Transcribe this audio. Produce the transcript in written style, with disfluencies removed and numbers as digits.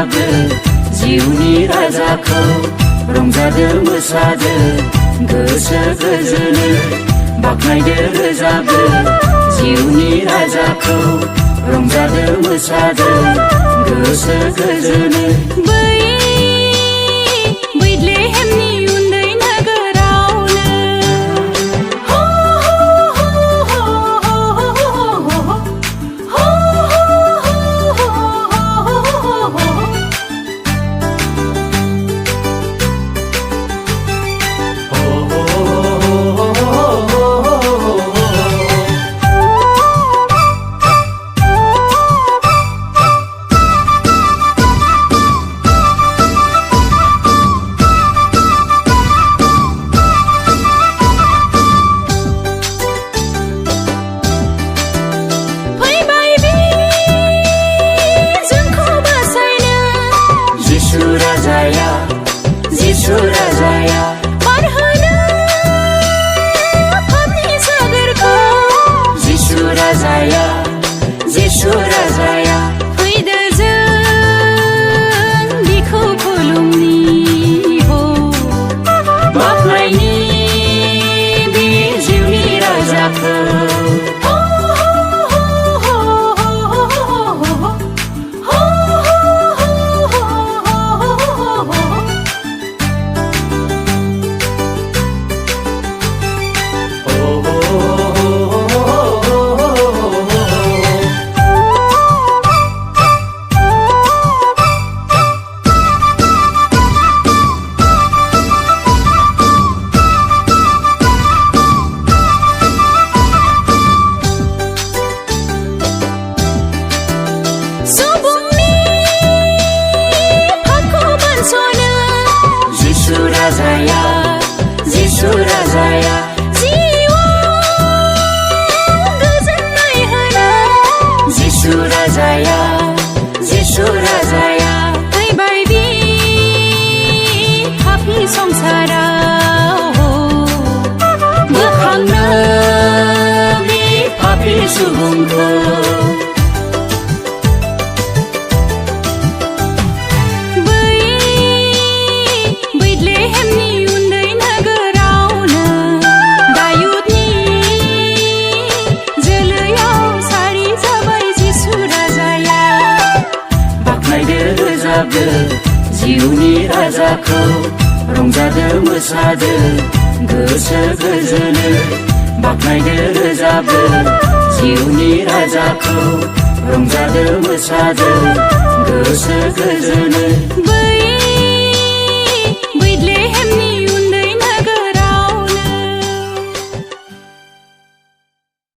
रोजाबो जिउनि राजाखौ रंजादो मोसादो गोसो गोजोनै बाख्नायदो रोजाबो जिउनि राजाखौ रंजादो मोसादो गोसो गोजोनै बैथलेहेमनि उन्दै नोगोरावनो जिसु राजाया बारहोनो पापनि सागरखौ जिसु राजाया फैदो जों बिखौ खुलुमनि बाख्नायनि बे जिउनि राजाखौ जिसु राजाया जिउआव गोजोननाय होनो जिसु राजाया फैबाय बे पापि संसाराव बोखांनो बे पापि सुबुंखौ बैथलेहेमनि उन्दै नोगोरावनो दायुदनि जोलैयाव सारि जाबाय जिसु राजाया बाख्नायदो रोजाबो जिउनि राजाखौ रंजादो मोसादो गोसो गोजोनै बाख्नायदो रोजाबो जिउनि राजाखौ रंजादो मोसादो गोसो गोजोनै